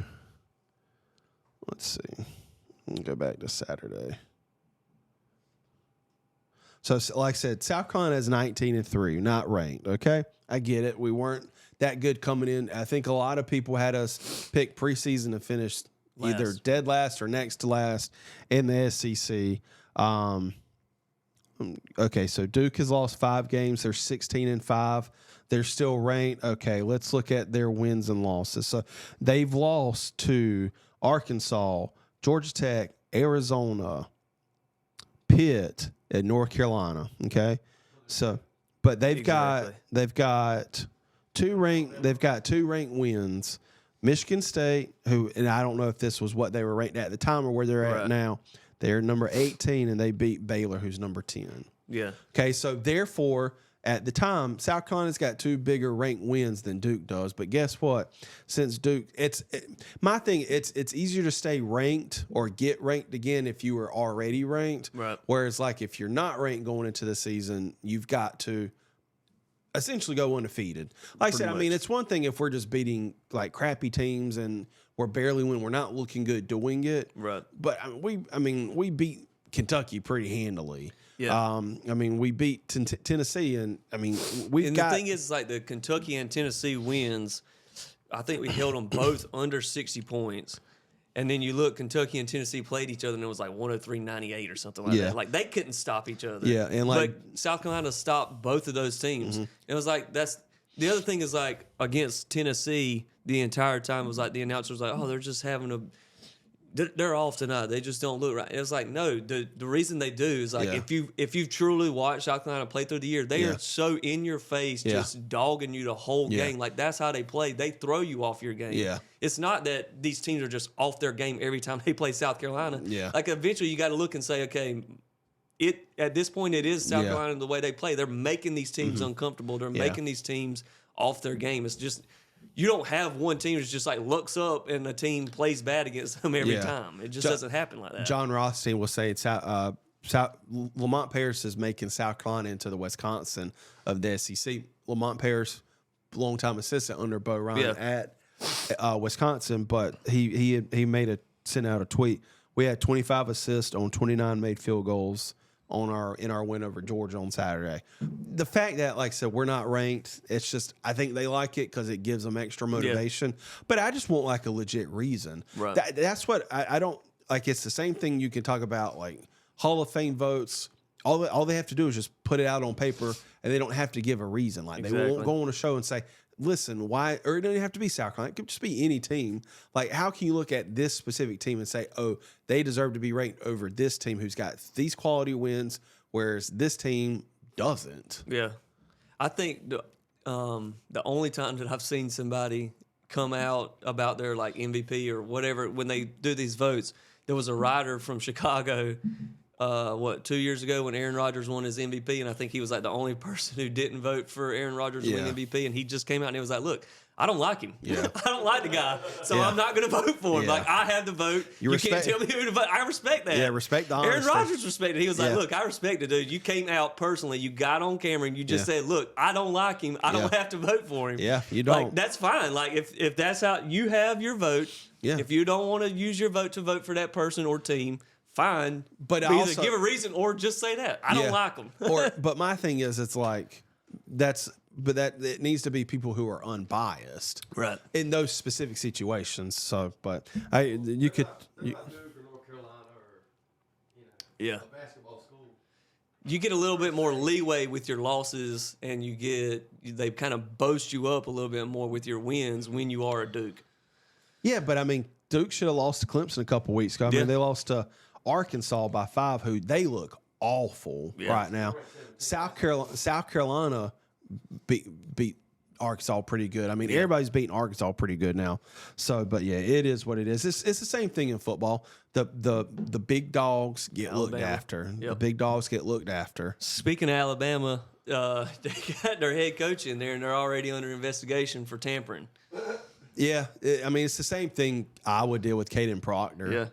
B: let's see, let me go back to Saturday. So like I said, South Carolina is 19-3, not ranked, okay? I get it. We weren't that good coming in. I think a lot of people had us pick preseason to finish either dead last or next to last in the SEC. Okay, so Duke has lost 5 games. They're 16-5. They're still ranked. Okay, let's look at their wins and losses. So they've lost to Arkansas, Georgia Tech, Arizona, Pitt, and North Carolina. Okay, so but they've got two ranked wins. Michigan State, who, and I don't know if this was what they were ranked at the time or where they're at now. They're number 18, and they beat Baylor, who's number 10.
A: Yeah.
B: Okay, so therefore, at the time, South Carolina's got 2 bigger ranked wins than Duke does. But guess what? Since Duke, it's easier to stay ranked or get ranked again if you were already ranked.
A: Right.
B: Whereas, like, if you're not ranked going into the season, you've got to essentially go undefeated. Like I said, I mean, it's one thing if we're just beating like crappy teams and we're barely winning, we're not looking good doing it.
A: Right.
B: But we beat Kentucky pretty handily.
A: Yeah.
B: I mean, we beat Tennessee, and I mean, the
A: thing is, like, the Kentucky and Tennessee wins, I think we held them both under 60 points. And then you look, Kentucky and Tennessee played each other, and it was like 103-98 or something like that. Like, they couldn't stop each other.
B: Yeah, and like,
A: but South Carolina stopped both of those teams. It was like, that's the other thing is, like, against Tennessee, the entire time it was like the announcer was like, oh, they're just having they're off tonight. They just don't look right. It was like, no, the reason they do is like, if you've truly watched South Carolina play through the year, they are so in your face, just dogging you the whole game. Like, that's how they play. They throw you off your game.
B: Yeah.
A: It's not that these teams are just off their game every time they play South Carolina.
B: Yeah.
A: Like, eventually you got to look and say, okay, at this point it is South Carolina the way they play. They're making these teams uncomfortable. They're making these teams off their game. It's just, you don't have one team that's just like looks up and the team plays bad against them every time. It just doesn't happen like that.
B: John Rothstein will say Lamont Paris is making South Carolina into the Wisconsin of the SEC. Lamont Paris, longtime assistant under Bo Ryan at Wisconsin, but he sent out a tweet. We had 25 assists on 29 made field goals in our win over Georgia on Saturday. The fact that, like I said, we're not ranked, it's just, I think they like it because it gives them extra motivation. But I just want like a legit reason.
A: Right.
B: That's what I don't like. It's the same thing you can talk about, like Hall of Fame votes. All they have to do is just put it out on paper, and they don't have to give a reason. Like they won't go on a show and say, listen, why? Or it doesn't have to be South Carolina. It could just be any team. Like, how can you look at this specific team and say, oh, they deserve to be ranked over this team who's got these quality wins, whereas this team doesn't?
A: Yeah. I think the only time that I've seen somebody come out about their, like, MVP or whatever, when they do these votes, there was a writer from Chicago 2 years ago when Aaron Rodgers won his MVP, and I think he was like the only person who didn't vote for Aaron Rodgers to win MVP, and he just came out and he was like, look, I don't like him. I don't like the guy, so I'm not going to vote for him. Like, I have the vote. You can't tell me who to vote. I respect that.
B: Yeah, respect the honesty.
A: Aaron Rodgers respected it. He was like, look, I respect it, dude. You came out personally. You got on camera, and you just said, look, I don't like him. I don't have to vote for him.
B: Yeah, you don't.
A: Like, that's fine. Like, if that's how you have your vote, if you don't want to use your vote to vote for that person or team, fine,
B: but
A: either give a reason or just say that I don't like them.
B: But my thing is, it's like it needs to be people who are unbiased,
A: right,
B: in those specific situations. So, but you could,
C: Not Duke or North Carolina or a basketball school.
A: You get a little bit more leeway with your losses, and they kind of boast you up a little bit more with your wins when you are a Duke.
B: Yeah, but I mean, Duke should have lost to Clemson a couple weeks ago. I mean, they lost to Arkansas by 5, who they look awful right now. South Carolina beat Arkansas pretty good. I mean, everybody's beating Arkansas pretty good now. So, but yeah, it is what it is. It's the same thing in football. The big dogs get looked after.
A: Yep.
B: The big dogs get looked after.
A: Speaking of Alabama, they got their head coach in there, and they're already under investigation for tampering.
B: Yeah, I mean, it's the same thing I would deal with Caden Proctor.
A: Yeah.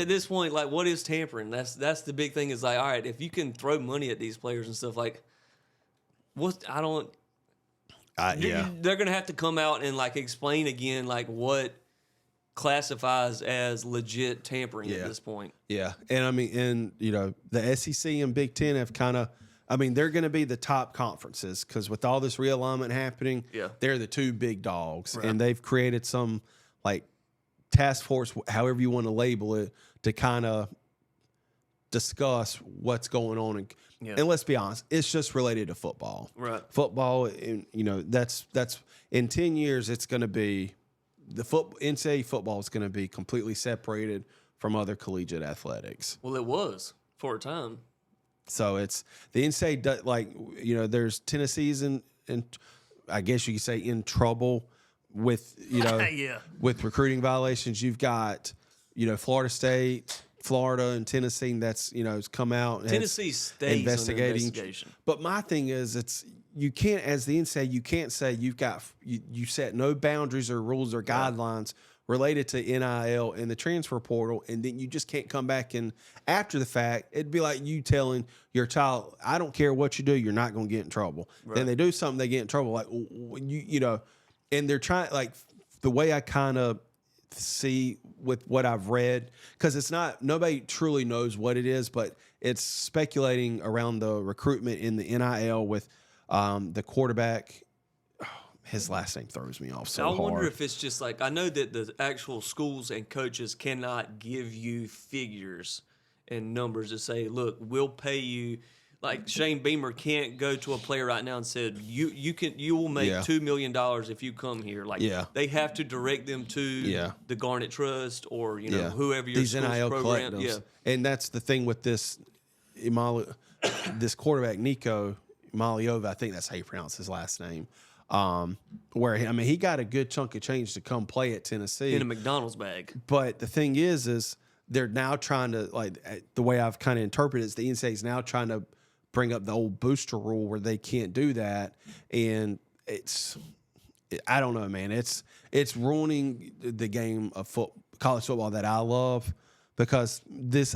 A: At this point, like, what is tampering? That's the big thing. Is like, all right, if you can throw money at these players and stuff, like, they're gonna have to come out and like explain again, like, what classifies as legit tampering at this point.
B: Yeah, and I mean, the SEC and Big Ten have kind of. I mean, they're going to be the top conferences because with all this realignment happening, they're the 2 big dogs, and they've created some like task force, however you want to label it, to kind of discuss what's going on. And let's be honest, it's just related to football.
A: Right.
B: Football, and that's in 10 years, it's going to be NCAA football is going to be completely separated from other collegiate athletics.
A: Well, it was for a time.
B: So it's the NCAA, there's Tennessee's and I guess you could say in trouble with, with recruiting violations. You've got, Florida State, Florida, and Tennessee. That's, has come out. And
A: Tennessee stays
B: investigating.
A: investigation.
B: But my thing is, you can't, as the NCAA, you can't say you set no boundaries or rules or guidelines related to NIL and the transfer portal, and then you just can't come back and after the fact, it'd be like you telling your child, I don't care what you do, you're not going to get in trouble. Right. Then they do something, they get in trouble. Like, and they're trying, like the way I kind of see with what I've read, because it's not, nobody truly knows what it is, but it's speculating around the recruitment in the NIL with the quarterback. His last name throws me off so hard.
A: I wonder if it's just like, I know that the actual schools and coaches cannot give you figures and numbers to say, look, we'll pay you. Like Shane Beamer can't go to a player right now and said, you will make $2 million if you come here. Like they have to direct them to the Garnet Trust or whoever your
B: these NIL
A: program.
B: Collectives. And that's the thing with this this quarterback Nico Maliova. I think that's how you pronounce his last name. Where he got a good chunk of change to come play at Tennessee
A: in a McDonald's bag.
B: But the thing is they're now trying to, like, the way I've kind of interpreted it is the NCAA is now trying to bring up the old booster rule where they can't do that, and I don't know, man. It's ruining the game of college football that I love, because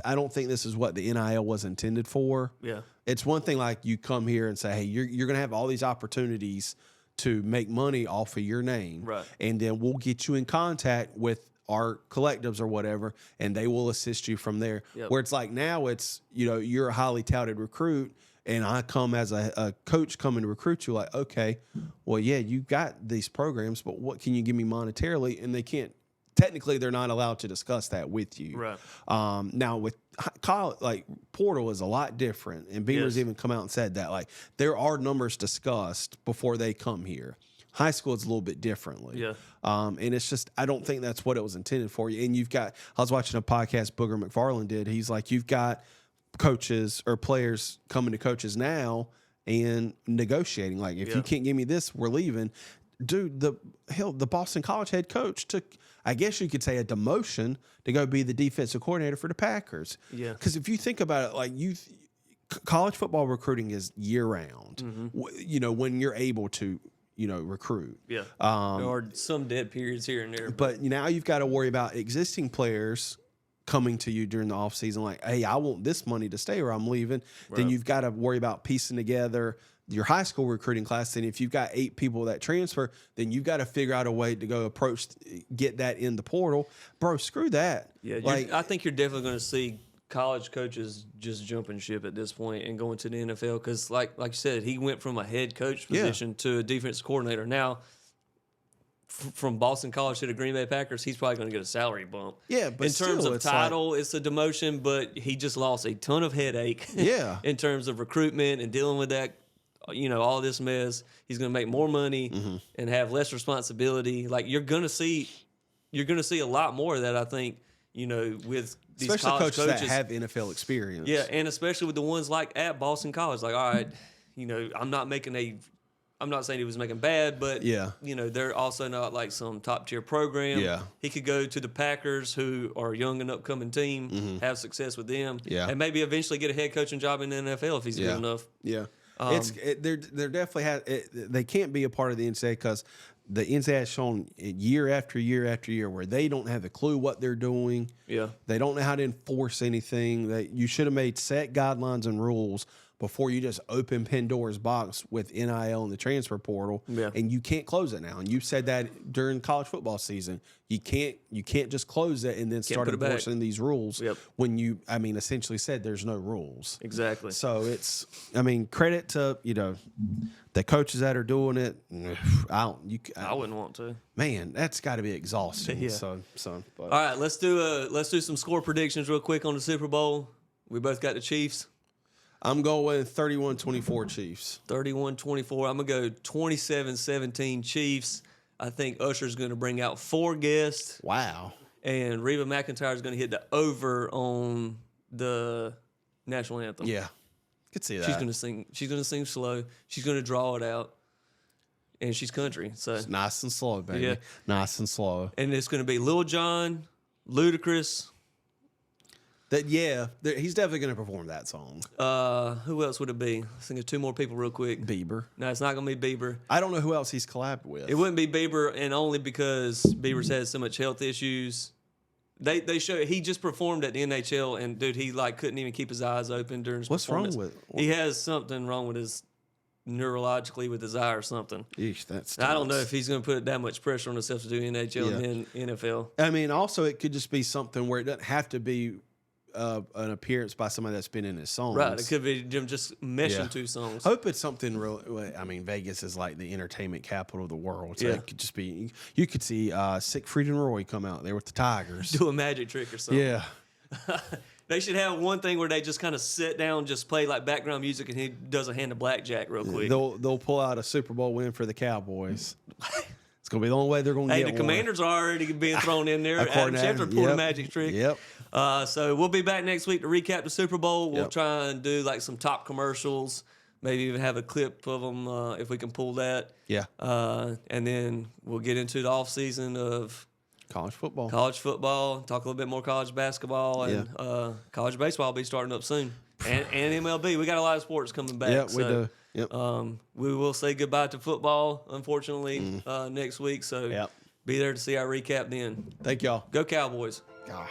B: I don't think this is what the NIL was intended for. Yeah, it's one thing like you come here and say, hey, you're going to have all these opportunities to make money off of your name. Right. And then we'll get you in contact with our collectives or whatever, and they will assist you from there. Yep. Where it's like now it's, you're a highly touted recruit, and I come as a coach coming to recruit you, like, okay, well, yeah, you got these programs, but what can you give me monetarily? And they can't. Technically, they're not allowed to discuss that with you. Right. Now, with college, like, portal is a lot different, and Beamer's even come out and said that, like, there are numbers discussed before they come here. High school is a little bit differently. Yeah. And it's just, I don't think that's what it was intended for. And you've got, I was watching a podcast Booger McFarland did. He's like, you've got coaches or players coming to coaches now and negotiating. Like, if you can't give me this, we're leaving. Dude, the Boston College head coach took, I guess you could say, a demotion to go be the defensive coordinator for the Packers. Yeah. Because if you think about it, like, college football recruiting is year round. Mm-hmm. When you're able to, recruit. Yeah. There
A: are some dead periods here and there.
B: But now you've got to worry about existing players coming to you during the offseason, like, hey, I want this money to stay or I'm leaving. Right. Then you've got to worry about piecing together your high school recruiting class. And if you've got 8 people that transfer, then you've got to figure out a way to go get that in the portal. Bro, screw that. Yeah,
A: I think you're definitely going to see college coaches just jumping ship at this point and going to the NFL, because like you said, he went from a head coach position to a defensive coordinator. Now, from Boston College to the Green Bay Packers, he's probably going to get a salary bump.
B: Yeah, but
A: in terms of title, it's a demotion, but he just lost a ton of headache. Yeah, in terms of recruitment and dealing with that, all this mess. He's going to make more money and have less responsibility. Like, you're going to see a lot more of that, I think. With these
B: especially
A: college
B: coaches that have NFL experience.
A: Yeah, and especially with the ones like at Boston College. Like, all right, I'm not saying he was making bad, but they're also not like some top tier program. Yeah, he could go to the Packers, who are a young and upcoming team, have success with them, and maybe eventually get a head coaching job in the NFL if he's good enough. Yeah,
B: they're definitely they can't be a part of the NCAA because the NCAA has shown year after year after year where they don't have a clue what they're doing. Yeah, they don't know how to enforce anything. You should have made set guidelines and rules before you just open Pandora's box with NIL and the transfer portal, and you can't close it now. And you said that during college football season, you can't just close it and then start enforcing these rules when you, essentially said there's no rules.
A: Exactly.
B: So it's, credit to the coaches that are doing it.
A: I wouldn't want to.
B: Man, that's got to be exhausting.
A: Yeah. But. All right, let's do some score predictions real quick on the Super Bowl. We both got the Chiefs.
B: I'm going 31-24 Chiefs.
A: 31-24. I'm going to go 27-17 Chiefs. I think Usher's going to bring out 4 guests.
B: Wow.
A: And Reba McEntire is going to hit the over on the national anthem.
B: Yeah. Could see that.
A: She's going to sing. She's going to sing slow. She's going to draw it out. And she's country. So
B: It's nice and slow, baby.
A: Yeah.
B: Nice and slow.
A: And it's going to be Lil Jon, Ludacris.
B: He's definitely going to perform that song.
A: Who else would it be? Let's think of 2 more people real quick.
B: Bieber.
A: No, it's not going to be Bieber.
B: I don't know who else he's collabed with.
A: It wouldn't be Bieber, and only because Bieber's had so much health issues. They show he just performed at the NHL, and dude, he like couldn't even keep his eyes open during his
B: What's wrong
A: performance.
B: with?
A: He has something wrong with his neurologically with his eye or something.
B: Eesh, that's.
A: I don't know if he's going to put that much pressure on himself to do NHL and then NFL.
B: I mean, also it could just be something where it doesn't have to be an appearance by somebody that's been in his songs.
A: Right, it could be them just meshing 2 songs.
B: Hope it's something real. I mean, Vegas is like the entertainment capital of the world. So
A: Yeah.
B: it could just be. You could see Siegfried and Roy come out there with the Tigers.
A: Do a magic trick or something.
B: Yeah.
A: They should have one thing where they just kind of sit down, just play like background music, and he does a hand of blackjack real quick.
B: They'll pull out a Super Bowl win for the Cowboys. It's gonna be the only way they're gonna
A: Hey,
B: get
A: the Commanders are already being thrown in there.
B: According
A: Adam
B: to
A: Schefter
B: Adam,
A: pulled a
B: yep.
A: magic trick.
B: Yep.
A: So we'll be back next week to recap the Super Bowl. We'll
B: Yep.
A: try and do like some top commercials, maybe even have a clip of them if we can pull that.
B: Yeah.
A: And then we'll get into the off season of
B: College football.
A: college football, talk a little bit more college basketball, and college baseball will be starting up soon. And MLB. We got a lot of sports coming back.
B: Yeah, we do. Yep.
A: We will say goodbye to football, unfortunately, next week. So
B: Yep.
A: be there to see our recap then.
B: Thank y'all.
A: Go Cowboys.
B: God.